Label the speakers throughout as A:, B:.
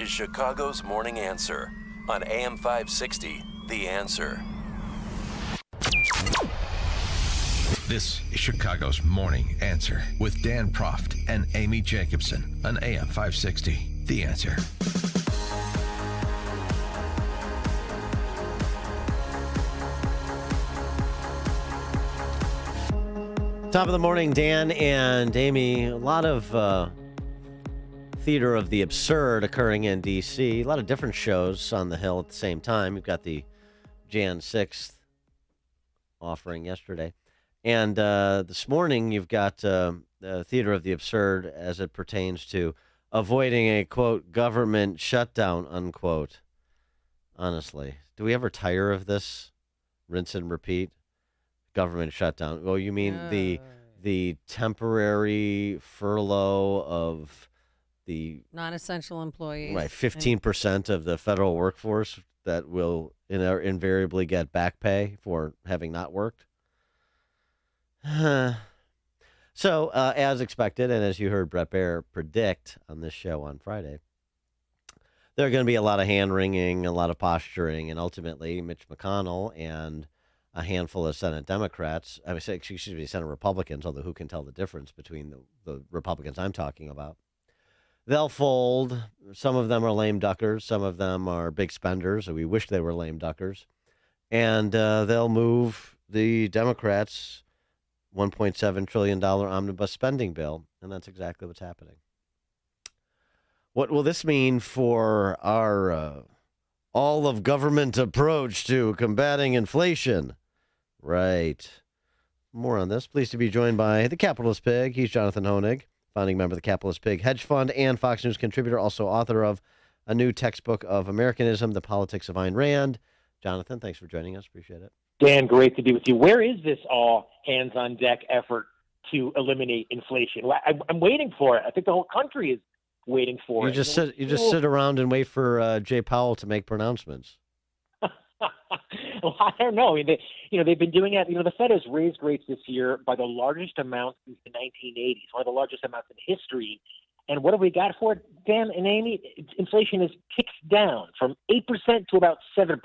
A: is Chicago's Morning Answer on AM 560, The Answer.
B: This is Chicago's Morning Answer with Dan Proft and Amy Jacobson on AM 560, The Answer.
C: Top of the morning, Dan and Amy. A lot of theater of the absurd occurring in D.C. A lot of different shows on the Hill at the same time. You've got the Jan 6th offering yesterday. And this morning, you've got the theater of the absurd as it pertains to avoiding a, quote, government shutdown, unquote. Honestly, do we ever tire of this? Rinse and repeat? Government shutdown. Oh, you mean the temporary furlough of the
D: non-essential employees,
C: right? 15% of the federal workforce that will invariably get back pay for having not worked. So, as expected, and as you heard Brett Baer predict on this show on Friday, there are going to be a lot of hand-wringing, a lot of posturing, and ultimately Mitch McConnell and a handful of Senate Democrats, Senate Republicans, although who can tell the difference between the Republicans I'm talking about. They'll fold. Some of them are lame duckers. Some of them are big spenders. We wish they were lame duckers. And they'll move the Democrats' $1.7 trillion omnibus spending bill. And that's exactly what's happening. What will this mean for our all-of-government approach to combating inflation? Right. More on this. Pleased to be joined by the Capitalist Pig. He's Jonathan Hoenig, founding member of the Capitalist Pig Hedge Fund and Fox News contributor, also author of a new textbook of Americanism, The Politics of Ayn Rand. Jonathan, thanks for joining us. Appreciate it.
E: Dan, great to be with you. Where is this all hands-on-deck effort to eliminate inflation? I'm waiting for it. I think the whole country is waiting for it.
C: You just sit around and wait for Jay Powell to make pronouncements.
E: Well, I don't know. I mean, they've been doing it. The Fed has raised rates this year by the largest amount since the 1980s, one of the largest amounts in history. And what have we got for it, Dan and Amy? Inflation has ticked down from 8% to about 7%.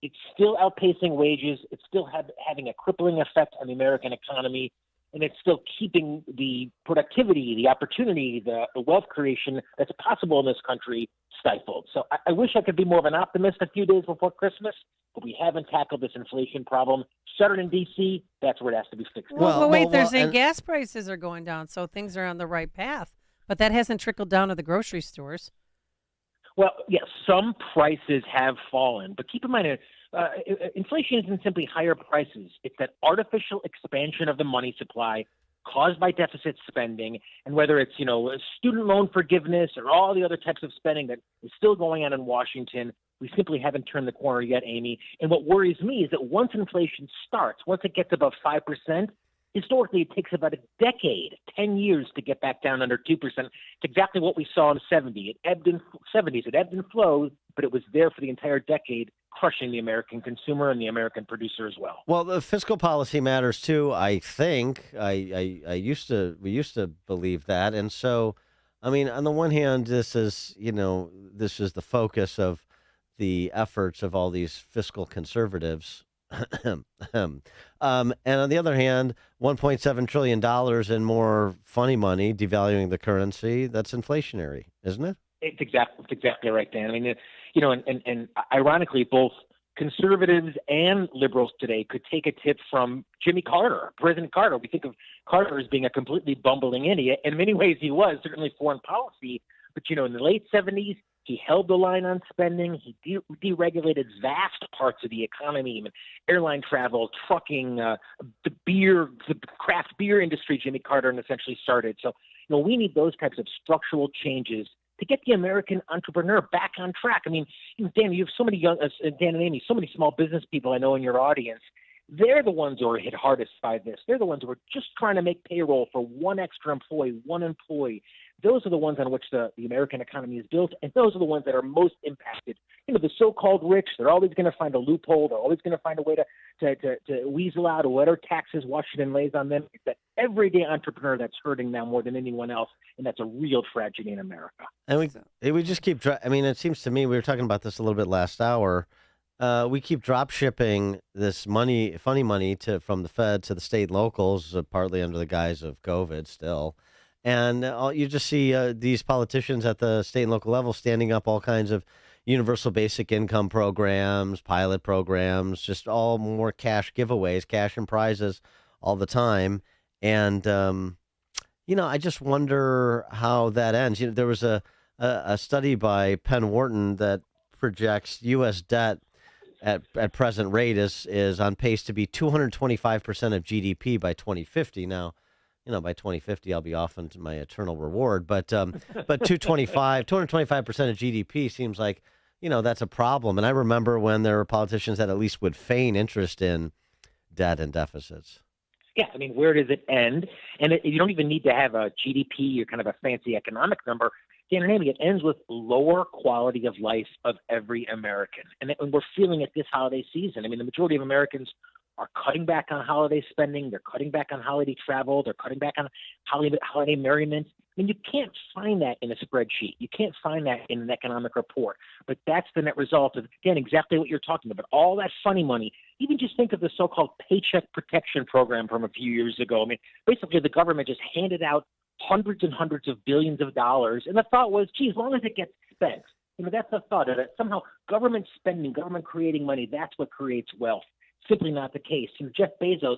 E: It's still outpacing wages. It's still having a crippling effect on the American economy. And it's still keeping the productivity, the opportunity, the wealth creation that's possible in this country stifled. So I wish I could be more of an optimist a few days before Christmas, but we haven't tackled this inflation problem. Started in D.C., that's where it has to be fixed.
D: Well, gas prices are going down, so things are on the right path. But that hasn't trickled down to the grocery stores.
E: Well, yes, some prices have fallen, but keep in mind, inflation isn't simply higher prices. It's that artificial expansion of the money supply caused by deficit spending, and whether it's, student loan forgiveness or all the other types of spending that is still going on in Washington, we simply haven't turned the corner yet, Amy. And what worries me is that once inflation starts, once it gets above 5%, historically, it takes about a decade, 10 years to get back down under 2%. It's exactly what we saw in the 70s. It ebbed and flowed, but it was there for the entire decade, crushing the American consumer and the American producer as well.
C: Well, the fiscal policy matters too. I think we used to believe that, and so, I mean, on the one hand, this is the focus of the efforts of all these fiscal conservatives. And on the other hand, $1.7 trillion in more funny money, devaluing the currency, that's inflationary, isn't it?
E: It's exactly right, Dan. I mean, and ironically, both conservatives and liberals today could take a tip from Jimmy Carter, President Carter. We think of Carter as being a completely bumbling idiot. In many ways, he was, certainly foreign policy. But, in the late 70s, he held the line on spending. He deregulated vast parts of the economy, airline travel, trucking, the craft beer industry. Jimmy Carter essentially started. So, we need those types of structural changes to get the American entrepreneur back on track. I mean, Dan, you have so many Dan and Amy, so many small business people I know in your audience. They're the ones who are hit hardest by this. They're the ones who are just trying to make payroll for one extra employee, one employee. Those are the ones on which the American economy is built, and those are the ones that are most impacted the so-called rich, they're always going to find a loophole. They're always going to find a way to weasel out or whatever taxes Washington lays on them. It's that everyday entrepreneur that's hurting now more than anyone else, and that's a real tragedy in America.
C: And we just keep. I mean, it seems to me we were talking about this a little bit last hour. We keep drop shipping this funny money from the Fed to the state and locals, partly under the guise of COVID still. And you just see these politicians at the state and local level standing up all kinds of universal basic income programs, pilot programs, just all more cash giveaways, cash and prizes all the time. And, I just wonder how that ends. There was a study by Penn Wharton that projects U.S. debt at present rate is on pace to be 225% of GDP by 2050. Now, by 2050, I'll be off into my eternal reward. But 225% of GDP seems like, that's a problem. And I remember when there were politicians that at least would feign interest in debt and deficits.
E: Yeah, I mean, where does it end? And you don't even need to have a GDP or kind of a fancy economic number. Dan and Amy, it ends with lower quality of life of every American. And we're feeling it this holiday season. I mean, the majority of Americans are cutting back on holiday spending. They're cutting back on holiday travel. They're cutting back on holiday merriment. I mean, you can't find that in a spreadsheet. You can't find that in an economic report. But that's the net result of, again, exactly what you're talking about. All that funny money. Even just think of the so-called Paycheck Protection Program from a few years ago. I mean, basically the government just handed out hundreds and hundreds of billions of dollars. And the thought was, gee, as long as it gets spent, that's the thought of it. Somehow government spending, government creating money, that's what creates wealth. Simply not the case. Jeff Bezos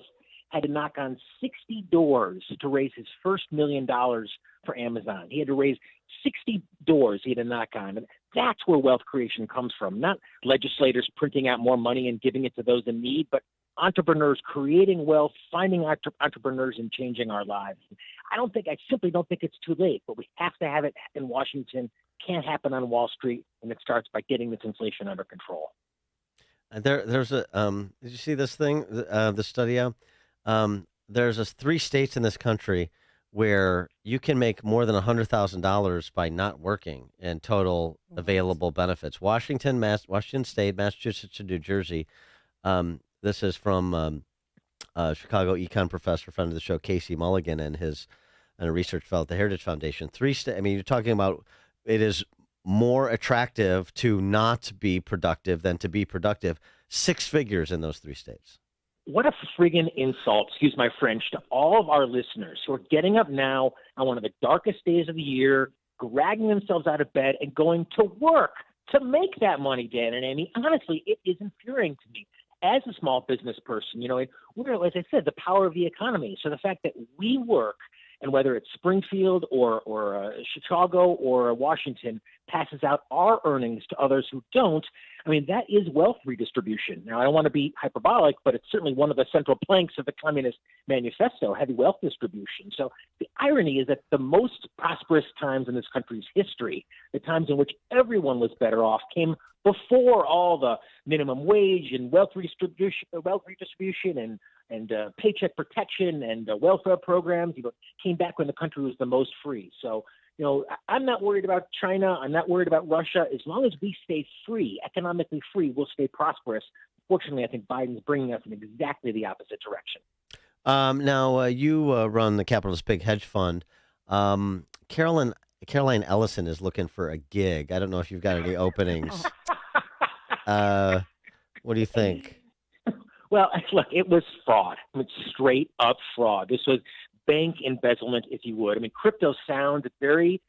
E: had to knock on 60 doors to raise his first $1 million for Amazon. He had to raise 60 doors he had to knock on. And that's where wealth creation comes from, not legislators printing out more money and giving it to those in need, but entrepreneurs creating wealth, finding entrepreneurs and changing our lives. I simply don't think it's too late, but we have to have it in Washington. Can't happen on Wall Street, and it starts by getting this inflation under control.
C: There's a did you see this thing, the study out? There's 3 states in this country where you can make more than $100,000 by not working in total available benefits. Washington State, Massachusetts, and New Jersey. This is from Chicago econ professor, friend of the show, Casey Mulligan, and a research fellow at the Heritage Foundation. You're talking about it is more attractive to not be productive than to be productive. 6 figures in those 3 states.
E: What a friggin' insult, excuse my French, to all of our listeners who are getting up now on one of the darkest days of the year, dragging themselves out of bed and going to work to make that money, Dan and Amy. Honestly, it is infuriating to me as a small business person. We're, as I said, the power of the economy. So the fact that we work, and whether it's Springfield or Chicago or Washington, passes out our earnings to others who don't, I mean, that is wealth redistribution. Now, I don't want to be hyperbolic, but it's certainly one of the central planks of the Communist Manifesto, heavy wealth distribution. So the irony is that the most prosperous times in this country's history, the times in which everyone was better off, came before all the minimum wage and wealth redistribution and paycheck protection and welfare programs, came back when the country was the most free. So, I'm not worried about China. I'm not worried about Russia. As long as we stay free, economically free, we'll stay prosperous. Fortunately, I think Biden's bringing us in exactly the opposite direction.
C: Now, you run the Capitalist Big Hedge Fund. Caroline Ellison is looking for a gig. I don't know if you've got any openings. What do you think?
E: Well, look, it was fraud. It's straight up fraud. This was bank embezzlement, if you would. I mean, crypto sounds very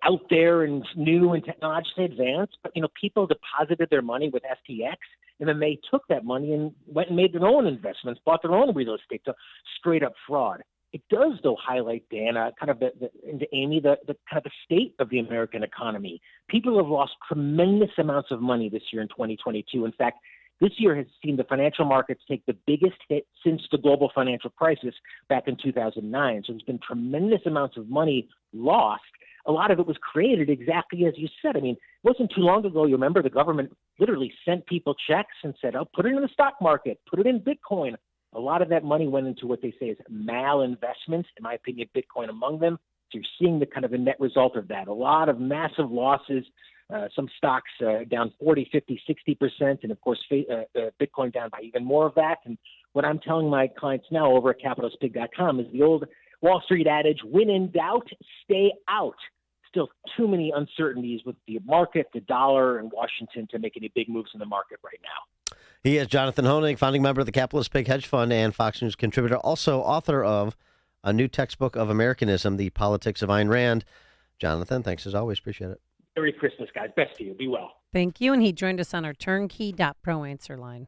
E: out there and new and technologically advanced, but people deposited their money with FTX, and then they took that money and went and made their own investments, bought their own real estate. So straight up fraud. It does, though, highlight, Dan, kind of and to Amy, the kind of the state of the American economy. People have lost tremendous amounts of money this year in 2022. In fact, this year has seen the financial markets take the biggest hit since the global financial crisis back in 2009. So there's been tremendous amounts of money lost. A lot of it was created exactly as you said. I mean, it wasn't too long ago, you remember, the government literally sent people checks and said, put it in the stock market, put it in Bitcoin. A lot of that money went into what they say is malinvestments, in my opinion, Bitcoin among them. So you're seeing the kind of a net result of that. A lot of massive losses some stocks down 40, 50, 60%, and of course, Bitcoin down by even more of that. And what I'm telling my clients now over at capitalispig.com is the old Wall Street adage, when in doubt, stay out. Still too many uncertainties with the market, the dollar, and Washington to make any big moves in the market right now.
C: He is Jonathan Hoenig, founding member of the Capitalist Pig Hedge Fund and Fox News contributor, also author of a new textbook of Americanism, The Politics of Ayn Rand. Jonathan, thanks as always. Appreciate it.
E: Merry Christmas, guys. Best to you. Be well.
D: Thank you. And he joined us on our turnkey.pro answer line.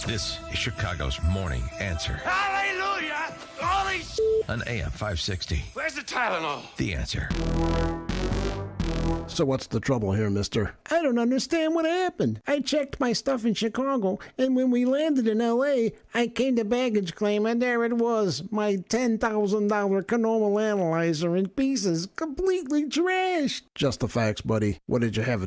B: This is Chicago's Morning Answer
F: Hallelujah! Holy
B: on AM 560.
F: Where's the Tylenol?
B: The Answer.
G: So what's the trouble here, mister?
H: I don't understand what happened. I checked my stuff in Chicago, and when we landed in L.A., I came to baggage claim, and there it was, my $10,000 Canoma analyzer in pieces, completely trashed.
G: Just the facts, buddy. What did you have it